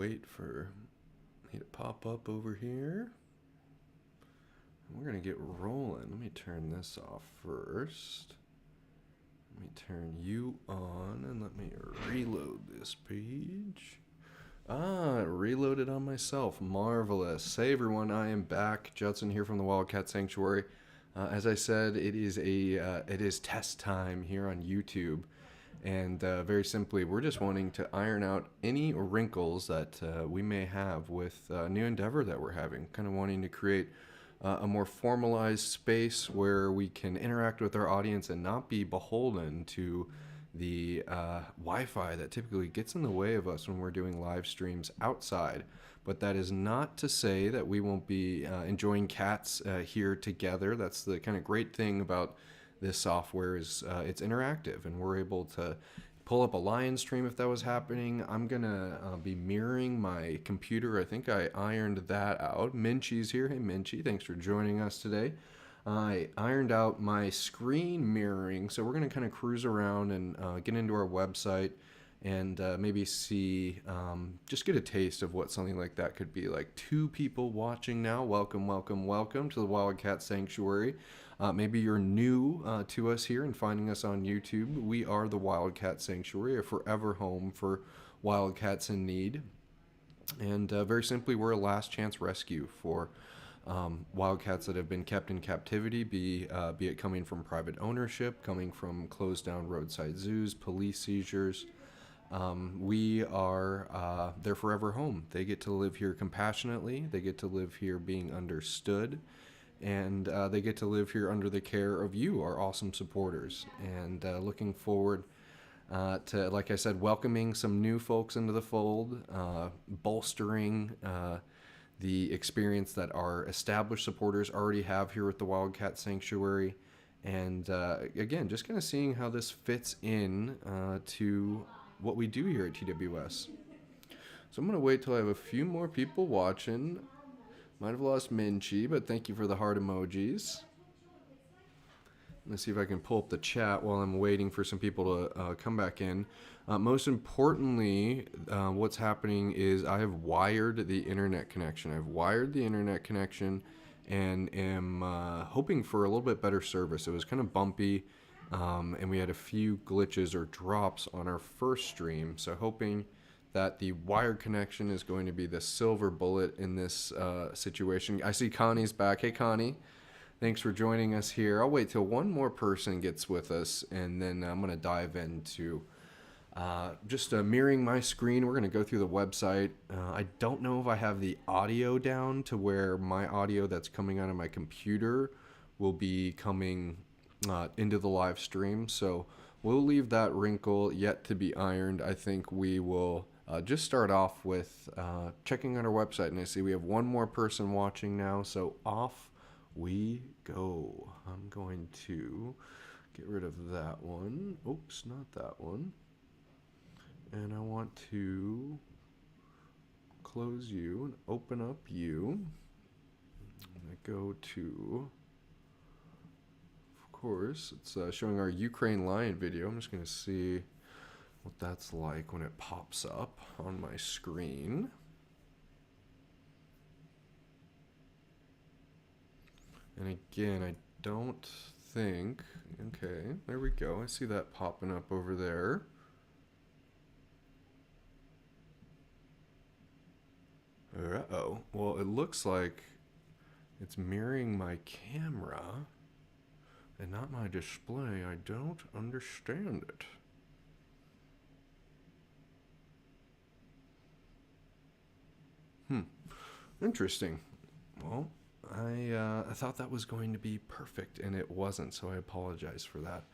wait for me to pop up over here. We're going to get rolling. Let me turn this off first. Let me turn you on and let me reload this page. Ah, reloaded on myself. Marvelous. Hey everyone, I am back. Judson here from the Wildcat Sanctuary. As I said, it is test time here on YouTube. And very simply, we're just wanting to iron out any wrinkles that we may have with a new endeavor that we're having. Kind of wanting to create a more formalized space where we can interact with our audience and not be beholden to the Wi-Fi that typically gets in the way of us when we're doing live streams outside. But that is not to say that we won't be enjoying cats here together. That's the kind of great thing about this software is it's interactive, and we're able to pull up a lion stream if that was happening. I'm gonna be mirroring my computer. I think I ironed that out. Minchie's here. Hey Minchie, thanks for joining us today. I ironed out my screen mirroring, so we're gonna kind of cruise around and get into our website and maybe see, just get a taste of what something like that could be like. 2 people watching now. Welcome, welcome, welcome to the Wildcat Sanctuary. Maybe you're new to us here and finding us on YouTube. We are the Wildcat Sanctuary, a forever home for wildcats in need. And very simply, we're a last chance rescue for wildcats that have been kept in captivity, be it coming from private ownership, coming from closed down roadside zoos, police seizures. We are their forever home. They get to live here compassionately. They get to live here being understood. And they get to live here under the care of you, our awesome supporters. And looking forward to, like I said, welcoming some new folks into the fold, bolstering the experience that our established supporters already have here at the Wildcat Sanctuary. And again, just kind of seeing how this fits in to what we do here at TWS. So I'm going to wait till I have a few more people watching. Might have lost Minchie, but thank you for the heart emojis. Let's see if I can pull up the chat while I'm waiting for some people to come back in. Most importantly, what's happening is I have wired the internet connection. I've wired the internet connection and am hoping for a little bit better service. It was kind of bumpy, and we had a few glitches or drops on our first stream. So hoping that the wired connection is going to be the silver bullet in this situation. I see Connie's back. Hey, Connie. Thanks for joining us here. I'll wait till one more person gets with us, and then I'm going to dive into just mirroring my screen. We're going to go through the website. I don't know if I have the audio down to where my audio that's coming out of my computer will be coming into the live stream. So we'll leave that wrinkle yet to be ironed. I think we will just start off with checking out our website. And I see we have one more person watching now. So off we go. I'm going to get rid of that one. Oops, not that one. And I want to close you and open up you. I'm going to go to, of course, it's showing our Ukraine lion video. I'm just going to see what that's like when it pops up on my screen. And again, I don't think, okay, there we go. I see that popping up over there. Uh-oh. Well, it looks like it's mirroring my camera and not my display. I don't understand it. Interesting. Well, I thought that was going to be perfect, and it wasn't, so I apologize for that.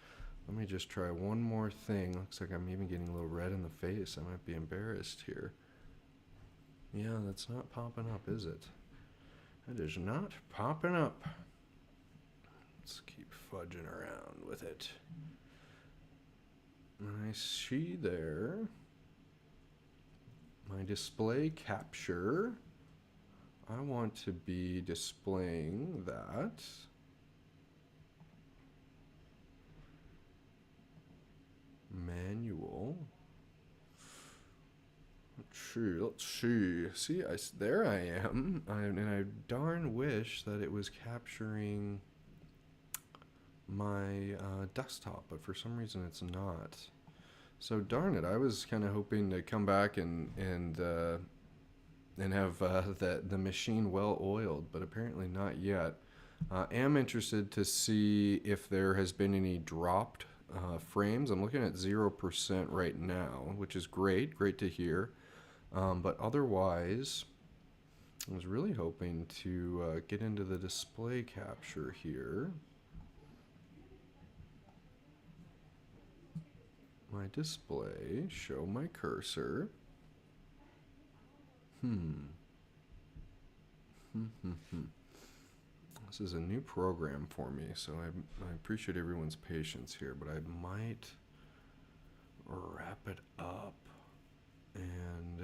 Let me just try one more thing. Looks like I'm even getting a little red in the face. I might be embarrassed here. Yeah, that's not popping up, is it? It is not popping up. Let's keep fudging around with it. I see there my display capture. I want to be displaying that. Manual. Not Let's see. See, there I am. And I darn wish that it was capturing my desktop, but for some reason it's not. So darn it, I was kind of hoping to come back and have the machine well oiled, but apparently not yet. Am interested to see if there has been any dropped frames. I'm looking at 0% right now, which is great to hear. But otherwise, I was really hoping to get into the display capture here. My display, show my cursor. This is a new program for me, so I appreciate everyone's patience here, but I might wrap it up and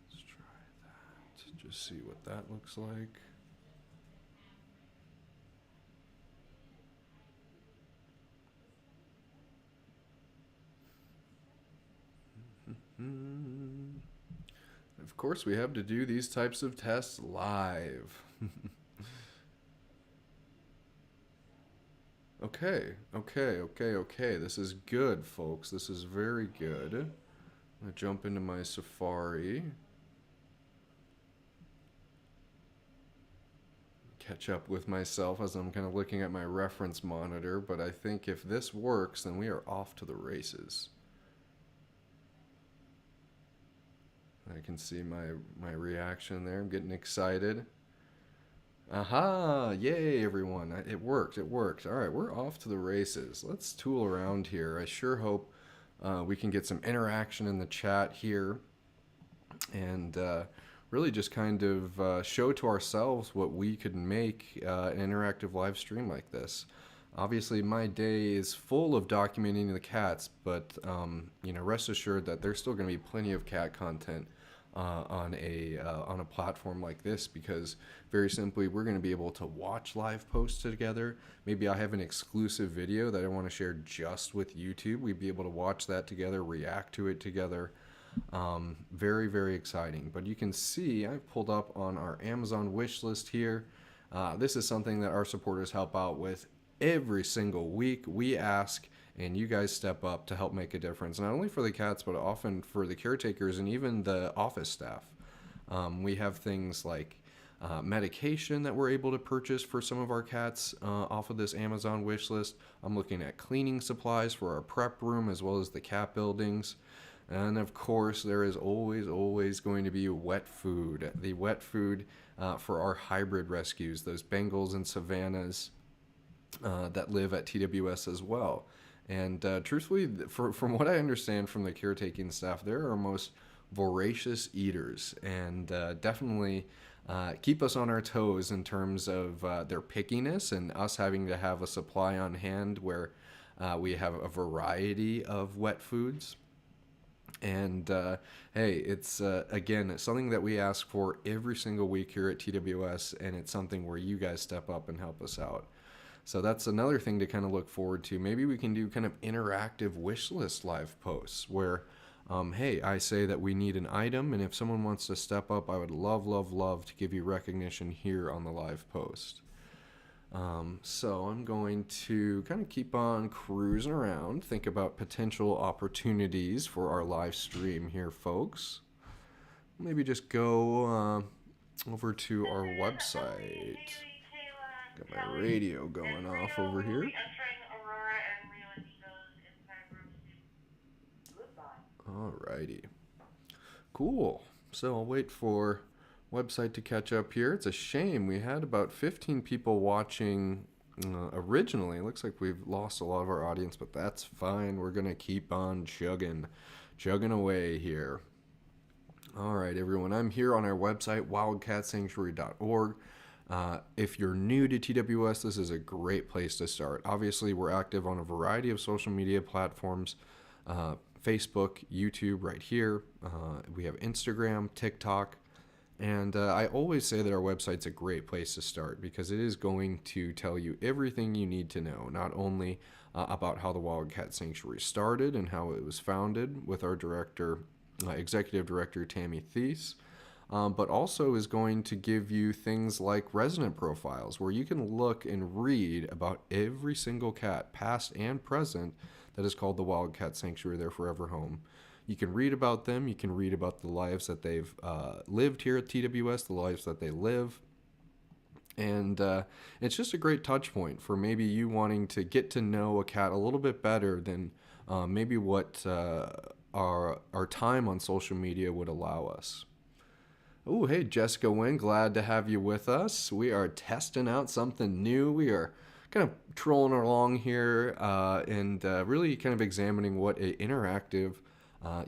let's try that. Just see what that looks like. Of course, we have to do these types of tests live. Okay. This is good, folks. This is very good. I'm gonna jump into my Safari. Catch up with myself as I'm kind of looking at my reference monitor, but I think if this works, then we are off to the races. I can see my reaction there. I'm getting excited. Aha! Yay, everyone. It worked. All right, we're off to the races. Let's tool around here. I sure hope we can get some interaction in the chat here and really just kind of show to ourselves what we could make an interactive live stream like this. Obviously, my day is full of documenting the cats, but rest assured that there's still going to be plenty of cat content on a platform like this, because very simply we're going to be able to watch live posts together. Maybe I have an exclusive video that I want to share just with YouTube. We'd be able to watch that together, react to it together. Very exciting. But you can see I've pulled up on our Amazon wish list here. This is something that our supporters help out with every single week. We ask and you guys step up to help make a difference, not only for the cats but often for the caretakers and even the office staff. We have things like medication that we're able to purchase for some of our cats off of this Amazon wish list. I'm looking at cleaning supplies for our prep room as well as the cat buildings. And of course, there is always going to be wet food. The wet food for our hybrid rescues, those Bengals and Savannahs that live at TWS as well. And truthfully, from what I understand from the caretaking staff, they're our most voracious eaters and definitely keep us on our toes in terms of their pickiness and us having to have a supply on hand where we have a variety of wet foods. And hey, it's again, it's something that we ask for every single week here at TWS, and it's something where you guys step up and help us out. So that's another thing to kind of look forward to. Maybe we can do kind of interactive wish list live posts where, hey, I say that we need an item, and if someone wants to step up, I would love to give you recognition here on the live post. So I'm going to kind of keep on cruising around, think about potential opportunities for our live stream here, folks. Maybe just go over to our website. Got my radio going off over here. Alrighty. Cool. So I'll wait for website to catch up here. It's a shame. We had about 15 people watching originally. It looks like we've lost a lot of our audience, but that's fine. We're going to keep on chugging away here. All right, everyone. I'm here on our website, wildcatsanctuary.org. If you're new to TWS, this is a great place to start. Obviously, we're active on a variety of social media platforms, Facebook, YouTube right here. We have Instagram, TikTok, And I always say that our website's a great place to start because it is going to tell you everything you need to know, not only about how the Wildcat Sanctuary started and how it was founded with our executive director, Tammy Thies, but also is going to give you things like resident profiles where you can look and read about every single cat, past and present, that is called the Wildcat Sanctuary, their forever home. You can read about them. You can read about the lives that they've lived here at TWS, the lives that they live. And it's just a great touch point for maybe you wanting to get to know a cat a little bit better than maybe what our time on social media would allow us. Oh, hey, Jessica Wynn, glad to have you with us. We are testing out something new. We are kind of trolling along here and really kind of examining what an interactive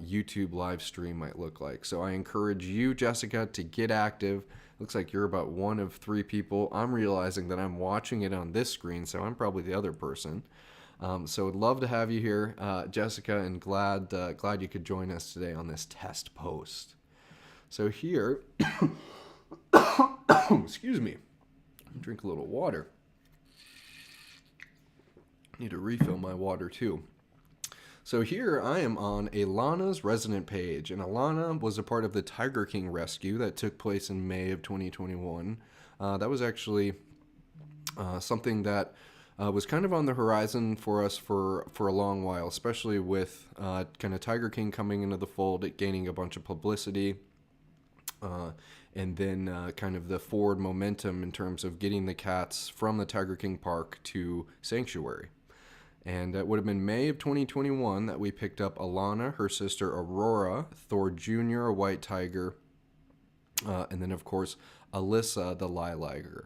YouTube live stream might look like. So I encourage you, Jessica, to get active. Looks like you're about one of 3 people. I'm realizing that I'm watching it on this screen, so I'm probably the other person. So I'd love to have you here, Jessica, and glad you could join us today on this test post. So here, excuse me, drink a little water. Need to refill my water too. So here I am on Alana's resident page, and Alana was a part of the Tiger King rescue that took place in May of 2021. That was actually something that was kind of on the horizon for us for a long while, especially with kind of Tiger King coming into the fold, it gaining a bunch of publicity, and then kind of the forward momentum in terms of getting the cats from the Tiger King Park to Sanctuary. And it would have been May of 2021 that we picked up Alana, her sister Aurora, Thor Jr., a white tiger, and then, of course, Alyssa, the lilager.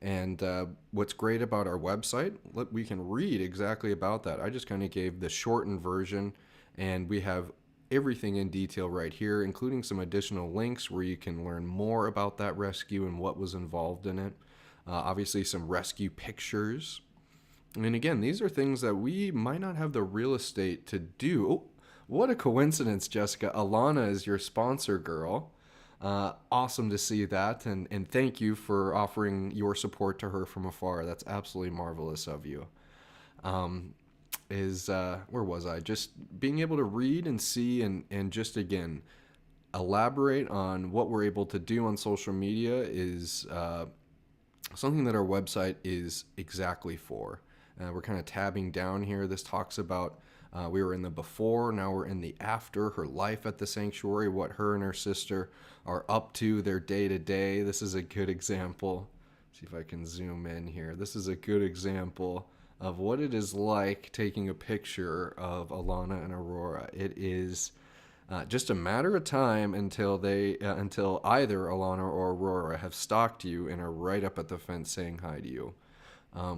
And what's great about our website, we can read exactly about that. I just kind of gave the shortened version, and we have everything in detail right here, including some additional links where you can learn more about that rescue and what was involved in it. Obviously, some rescue pictures. And again, these are things that we might not have the real estate to do. Oh, what a coincidence, Jessica. Alana is your sponsor, girl. Awesome to see that. And thank you for offering your support to her from afar. That's absolutely marvelous of you. Where was I? Just being able to read and see and just, again, elaborate on what we're able to do on social media is something that our website is exactly for. We're kind of tabbing down here. This talks about we were in the before, now we're in the after, her life at the sanctuary, what her and her sister are up to, their day-to-day. This is a good example. See if I can zoom in here. This is a good example of what it is like taking a picture of Alana and Aurora. It is just a matter of time until either Alana or Aurora have stalked you and are right up at the fence saying hi to you.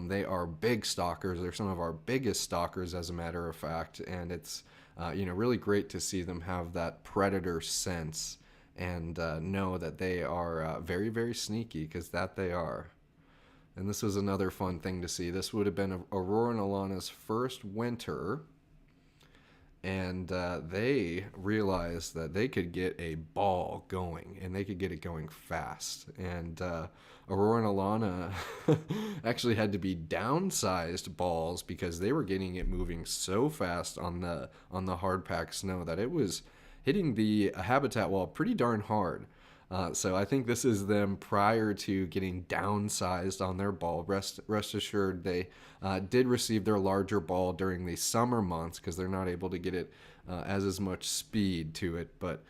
They are big stalkers. They're some of our biggest stalkers, as a matter of fact, and it's really great to see them have that predator sense and know that they are very, very sneaky, because that they are. And this was another fun thing to see. This would have been Aurora and Alana's first winter, and they realized that they could get a ball going, and they could get it going fast. And Aurora and Alana actually had to be downsized balls because they were getting it moving so fast on the hard packed snow that it was hitting the habitat wall pretty darn hard. So I think this is them prior to getting downsized on their ball. Rest assured, they did receive their larger ball during the summer months because they're not able to get it as much speed to it. But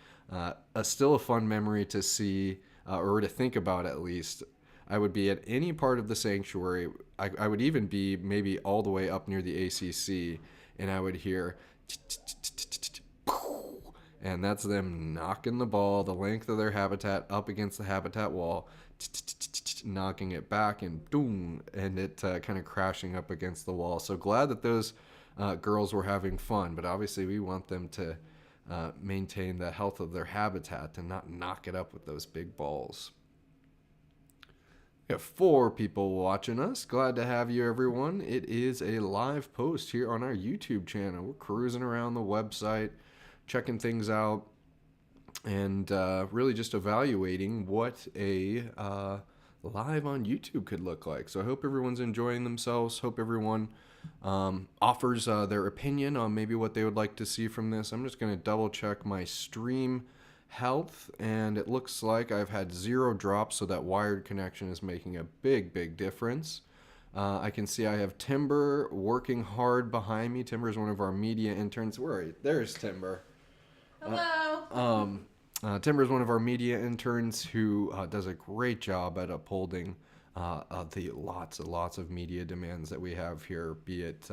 still a fun memory to see, or to think about at least. I would be at any part of the sanctuary. I would even be maybe all the way up near the ACC, and I would hear, and that's them knocking the ball the length of their habitat up against the habitat wall, knocking it back, and boom, and it kind of crashing up against the wall. So glad that those girls were having fun, but obviously we want them to maintain the health of their habitat and not knock it up with those big balls. We have 4 people watching us. Glad to have you, everyone. It is a live post here on our YouTube channel. We're cruising around the website, checking things out. and really just evaluating what a live on YouTube could look like. So I hope everyone's enjoying themselves. Hope everyone offers their opinion on maybe what they would like to see from this. I'm just going to double check my stream health, and it looks like I've had 0 drops, so that wired connection is making a big difference. I can see I have Timber working hard behind me. Timber is one of our media interns. Where are you? There's Timber. Hello. Timber is one of our media interns who does a great job at upholding the lots and lots of media demands that we have here, be it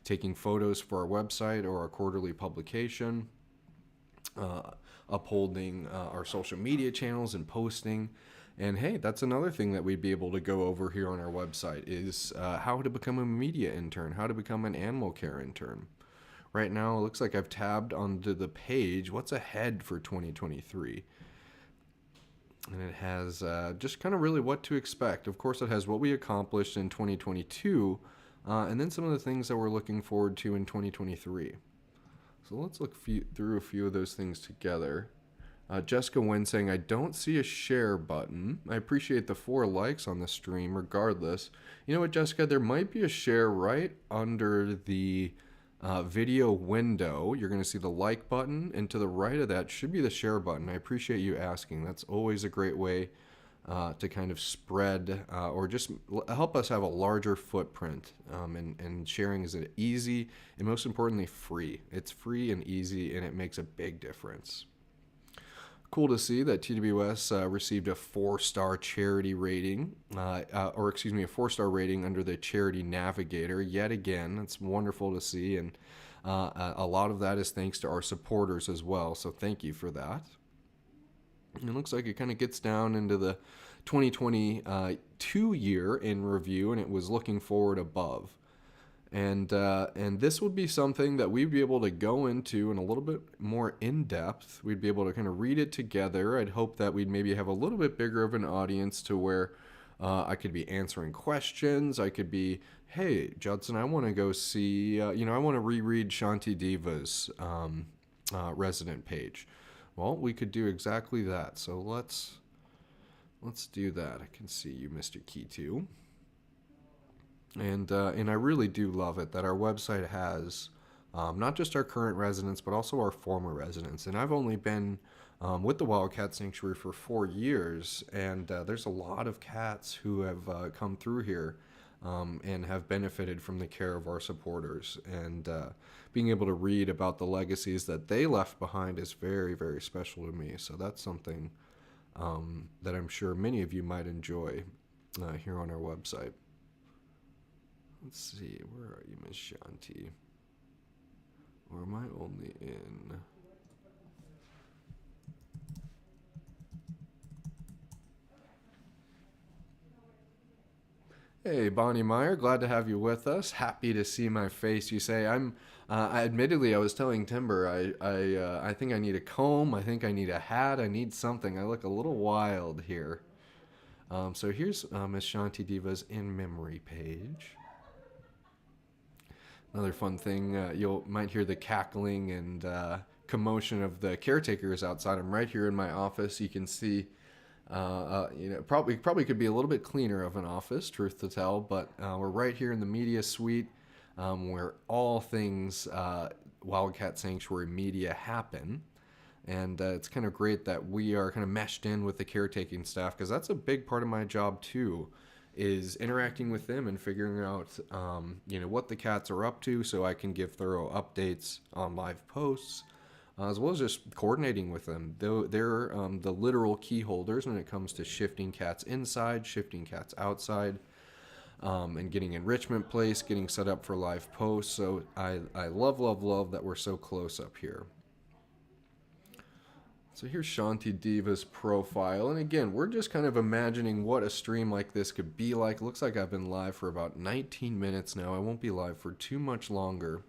taking photos for our website or a quarterly publication, upholding our social media channels and posting. And hey, that's another thing that we'd be able to go over here on our website is how to become a media intern, how to become an animal care intern. Right now, it looks like I've tabbed onto the page, what's ahead for 2023. And it has just kind of really what to expect. Of course, it has what we accomplished in 2022, and then some of the things that we're looking forward to in 2023. So let's look through a few of those things together. Jessica Wen saying, I don't see a share button. I appreciate the 4 likes on the stream regardless. You know what, Jessica? There might be a share right under the video window. You're going to see the like button, and to the right of that should be the share button. I appreciate you asking. That's always a great way to kind of spread or just help us have a larger footprint. And sharing is easy and most importantly free. It's free and easy, and it makes a big difference. Cool to see that TWS received a 4-star charity rating, a 4-star rating under the Charity Navigator. Yet again, it's wonderful to see, and a lot of that is thanks to our supporters as well. So thank you for that. And it looks like it kind of gets down into the 2022 year in review, and it was looking forward above. And this would be something that we'd be able to go into in a little bit more in depth. We'd be able to kind of read it together. I'd hope that we'd maybe have a little bit bigger of an audience to where I could be answering questions. I could be, hey, Judson, I want to go see, I want to reread Shanti Diva's resident page. Well, we could do exactly that. So let's do that. I can see you, Mr. Key2. And I really do love it that our website has not just our current residents, but also our former residents. And I've only been with the Wildcat Sanctuary for 4 years, and there's a lot of cats who have come through here and have benefited from the care of our supporters. And being able to read about the legacies that they left behind is very, very special to me. So that's something that I'm sure many of you might enjoy here on our website. Let's see, where are you, Miss Shanti? Or am I only in? Hey, Bonnie Meyer, glad to have you with us. Happy to see my face. You say admittedly, I was telling Timber, I think I need a comb. I think I need a hat. I need something. I look a little wild here. So here's Miss Shanti Diva's in memory page. Another fun thing, you might hear the cackling and commotion of the caretakers outside. I'm right here in my office. You can see, probably could be a little bit cleaner of an office, truth to tell, but we're right here in the media suite where all things Wildcat Sanctuary media happen. And it's kind of great that we are kind of meshed in with the caretaking staff, because that's a big part of my job too, is interacting with them and figuring out, what the cats are up to, so I can give thorough updates on live posts, as well as just coordinating with them. They're the literal key holders when it comes to shifting cats inside, shifting cats outside, and getting enrichment placed, getting set up for live posts. So I love that we're so close up here. So here's Shanti Diva's profile, and again, we're just kind of imagining what a stream like this could be like. Looks like I've been live for about 19 minutes now. I won't be live for too much longer.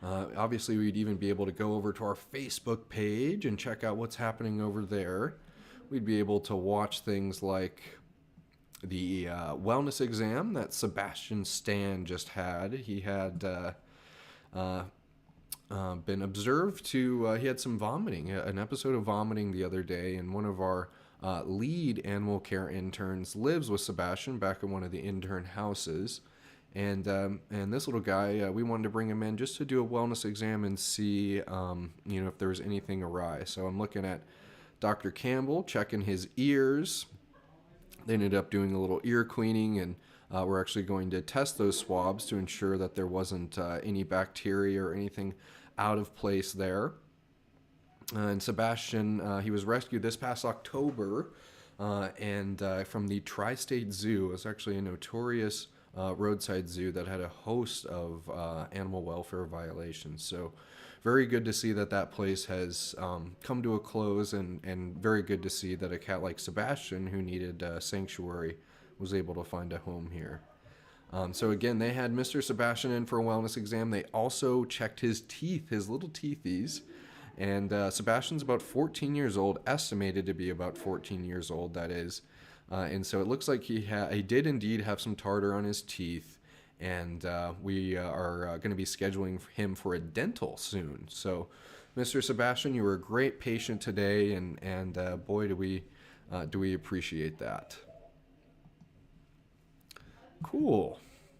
Obviously, we'd even be able to go over to our Facebook page and check out what's happening over there. We'd be able to watch things like the wellness exam that Sebastian Stan just had. He had been observed to, he had some vomiting, an episode of vomiting the other day, and one of our lead animal care interns lives with Sebastian back in one of the intern houses. And this little guy, we wanted to bring him in just to do a wellness exam and see, if there was anything awry. So I'm looking at Dr. Campbell, checking his ears. They ended up doing a little ear cleaning, and we're actually going to test those swabs to ensure that there wasn't any bacteria or anything out of place there. And Sebastian, he was rescued this past October, and from the Tri-State Zoo. It's actually a notorious roadside zoo that had a host of animal welfare violations. So very good to see that that place has come to a close, and very good to see that a cat like Sebastian, who needed sanctuary, was able to find a home here. So again, they had Mr. Sebastian in for a wellness exam. They also checked his teeth, his little teethies. And Sebastian's about 14 years old, estimated to be about 14 years old, that is. And so it looks like he did indeed have some tartar on his teeth. And we are going to be scheduling him for a dental soon. So, Mr. Sebastian, you were a great patient today, and boy, do we appreciate that. Cool.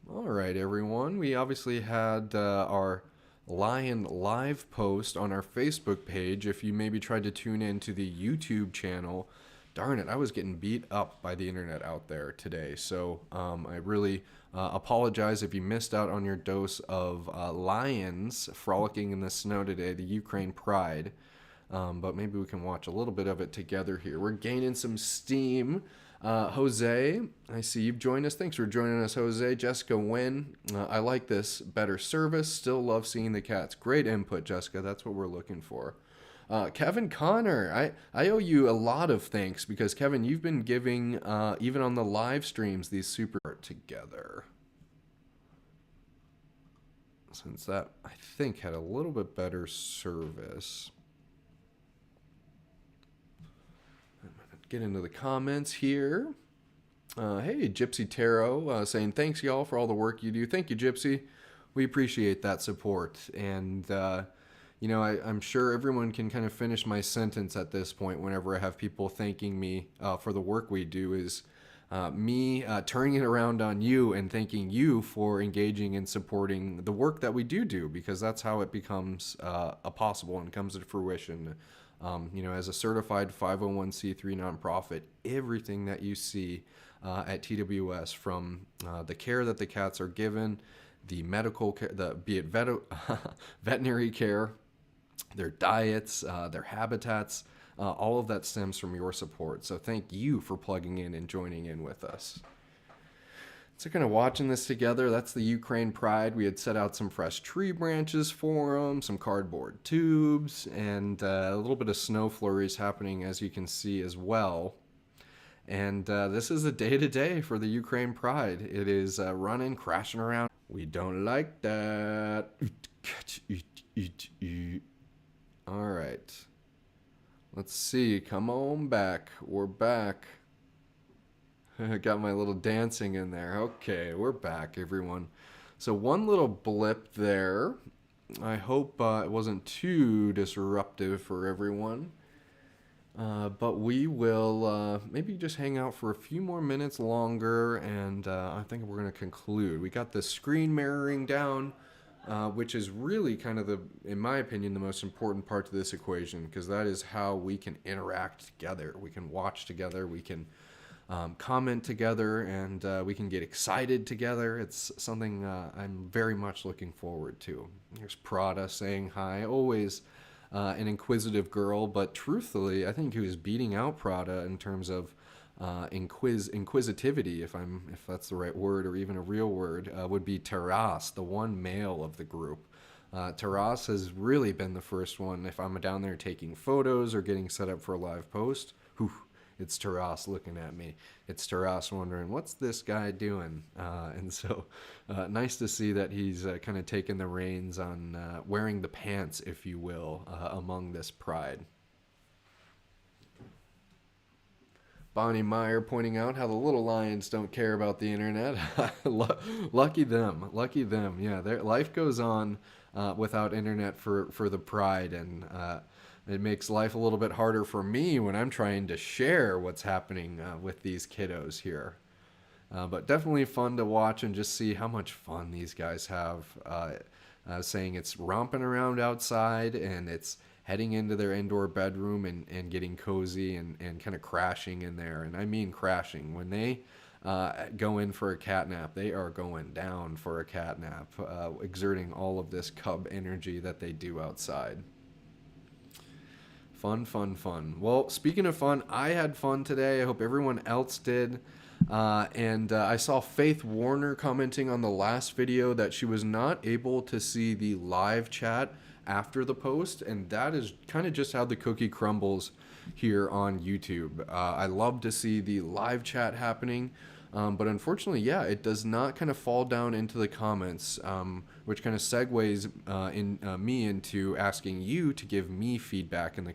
All right, everyone. We obviously had our Lion live post on our Facebook page. If you maybe tried to tune in to the YouTube channel, darn it, I was getting beat up by the internet out there today. So I really apologize if you missed out on your dose of lions frolicking in the snow today, the Ukraine Pride. But maybe we can watch a little bit of it together here. We're gaining some steam. Jose, I see you've joined us. Thanks for joining us, Jose. Jessica Nguyen, I like this. Better service. Still love seeing the cats. Great input, Jessica. That's what we're looking for. Kevin Connor, I owe you a lot of thanks because, Kevin, you've been giving, even on the live streams, these super together. Since that, I think, had a little bit better service. Get into the comments here. Hey, Gypsy Tarot saying, thanks, y'all, for all the work you do. Thank you, Gypsy. We appreciate that support. And, I'm sure everyone can kind of finish my sentence at this point whenever I have people thanking me for the work we do is me turning it around on you and thanking you for engaging and supporting the work that we do, because that's how it becomes possible and comes to fruition. As a certified 501c3 nonprofit, everything that you see at TWS, from the care that the cats are given, the medical care, be it veterinary care, their diets, their habitats, all of that stems from your support. So thank you for plugging in and joining in with us. So kind of watching this together, that's the Ukraine Pride. We had set out some fresh tree branches for them, some cardboard tubes, and a little bit of snow flurries happening, as you can see as well. And this is a day-to-day for the Ukraine Pride. It is running, crashing around. We don't like that. All right. Let's see. Come on back. We're back. I got my little dancing in there. Okay, we're back, everyone. So one little blip there. I hope it wasn't too disruptive for everyone. But we will maybe just hang out for a few more minutes longer, and I think we're going to conclude. We got the screen mirroring down, which is really kind of in my opinion, the most important part to this equation, because that is how we can interact together. We can watch together. We can comment together, and we can get excited together. It's something I'm very much looking forward to. Here's Prada saying hi. Always an inquisitive girl, but truthfully, I think who's beating out Prada in terms of inquisitivity, if that's the right word or even a real word, would be Taras, the one male of the group. Taras has really been the first one. If I'm down there taking photos or getting set up for a live post, it's Taras looking at me. It's Taras wondering, what's this guy doing? And so nice to see that he's kind of taken the reins on wearing the pants, if you will, among this pride. Bonnie Meyer pointing out how the little lions don't care about the internet. Lucky them. Lucky them. Yeah, their life goes on without internet for the pride, and it makes life a little bit harder for me when I'm trying to share what's happening with these kiddos here. But definitely fun to watch and just see how much fun these guys have. Saying it's romping around outside and it's heading into their indoor bedroom and getting cozy and kind of crashing in there. And I mean crashing. When they go in for a cat nap, they are going down for a cat nap, exerting all of this cub energy that they do outside. Fun, fun, fun. Well, speaking of fun, I had fun today. I hope everyone else did. And I saw Faith Warner commenting on the last video that she was not able to see the live chat after the post, and that is kind of just how the cookie crumbles here on YouTube. I love to see the live chat happening, but unfortunately, yeah, it does not kind of fall down into the comments, which kind of segues me into asking you to give me feedback in the